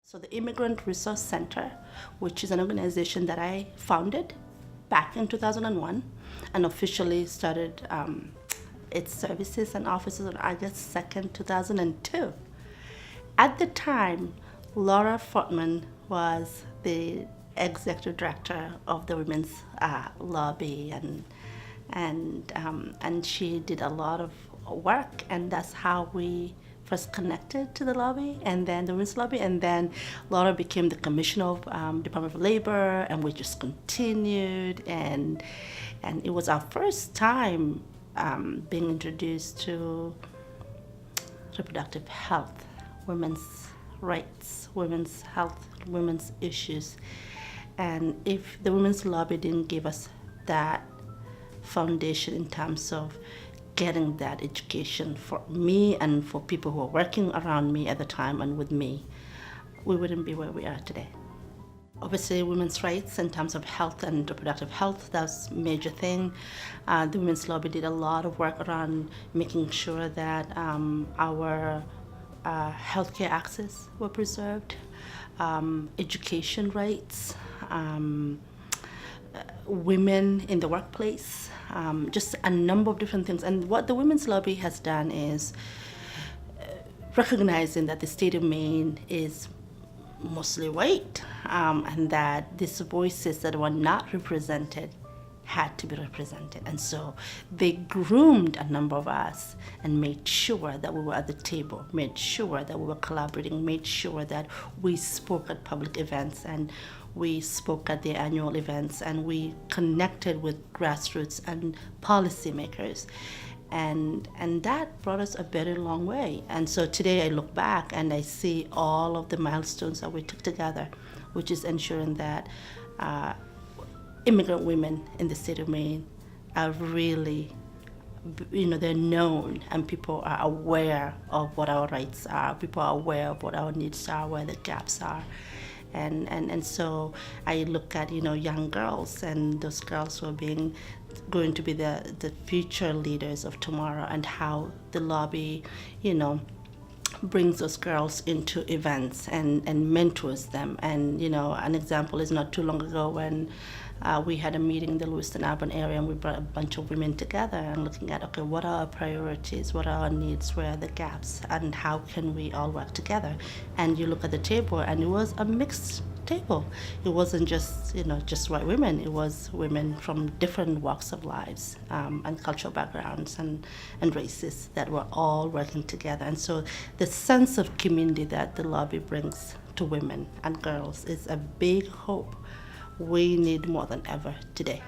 So the Immigrant Resource Center, which is an organization that I founded back in 2001 and officially started its services and offices on August 2nd, 2002. At the time, Laura Fortman was the executive director of the Women's Lobby, and she did a lot of work, and that's how we first connected to the lobby, and then the Women's Lobby, and then Laura became the Commissioner of Department of Labor, and we just continued, and it was our first time being introduced to reproductive health, women's rights, women's health, women's issues. And if the Women's Lobby didn't give us that foundation in terms of getting that education for me and for people who were working around me at the time and with me, we wouldn't be where we are today. Obviously, women's rights in terms of health and reproductive health, that's a major thing. The Women's Lobby did a lot of work around making sure that our healthcare access were preserved, education rights, women in the workplace, just a number of different things. And what the Women's Lobby has done is recognizing that the state of Maine is mostly white, and that these voices that were not represented had to be represented. And so they groomed a number of us and made sure that we were at the table, made sure that we were collaborating, made sure that we spoke at public events and we spoke at the annual events, and we connected with grassroots and policymakers. And that brought us a very long way. And so today I look back and I see all of the milestones that we took together, which is ensuring that immigrant women in the state of Maine are really, they're known, and people are aware of what our rights are. People are aware of what our needs are, where the gaps are. And so I look at, young girls, and those girls who are going to be the future leaders of tomorrow, and how the lobby, brings those girls into events and mentors them. And, an example is not too long ago when we had a meeting in the Lewiston urban area, and we brought a bunch of women together and looking at, okay, what are our priorities, what are our needs, where are the gaps, and how can we all work together? And you look at the table, and it was a mixed table. It wasn't just, just white women. It was women from different walks of lives, and cultural backgrounds and races that were all working together. And so the sense of community that the lobby brings to women and girls is a big hope we need more than ever today.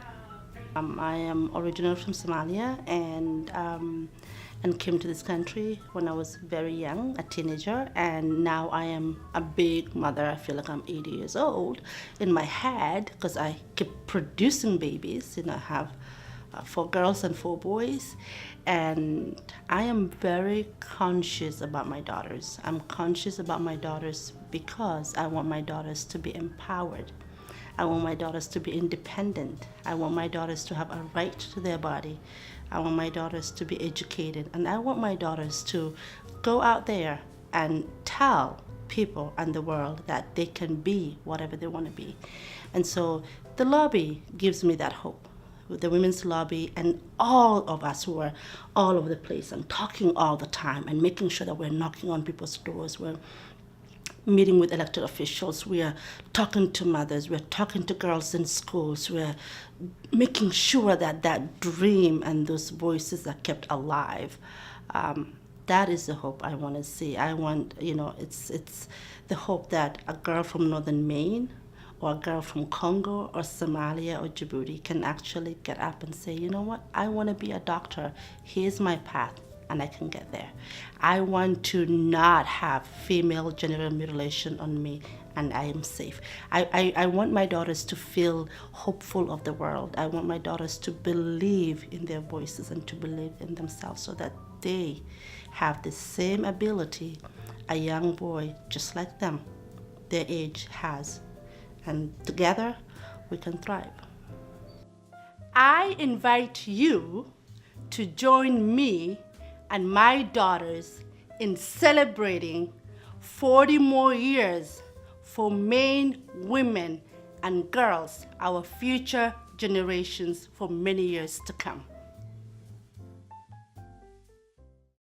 I am originally from Somalia, and came to this country when I was very young, a teenager, and now I am a big mother. I feel like I'm 80 years old in my head because I keep producing babies. I have 4 girls and 4 boys, and I am very conscious about my daughters. I'm conscious about my daughters because I want my daughters to be empowered. I want my daughters to be independent. I want my daughters to have a right to their body. I want my daughters to be educated. And I want my daughters to go out there and tell people and the world that they can be whatever they want to be. And so the lobby gives me that hope. The Women's Lobby and all of us who are all over the place and talking all the time and making sure that we're knocking on people's doors, we're meeting with elected officials, we are talking to mothers, we're talking to girls in schools, we're making sure that that dream and those voices are kept alive. That is the hope I want to see. I want, it's the hope that a girl from northern Maine or a girl from Congo or Somalia or Djibouti can actually get up and say, you know what, I want to be a doctor. Here's my path, and I can get there. I want to not have female genital mutilation on me, and I am safe. I want my daughters to feel hopeful of the world. I want my daughters to believe in their voices and to believe in themselves so that they have the same ability a young boy just like them, their age, has. And together, we can thrive. I invite you to join me and my daughters in celebrating 40 more years for Maine women and girls, our future generations for many years to come.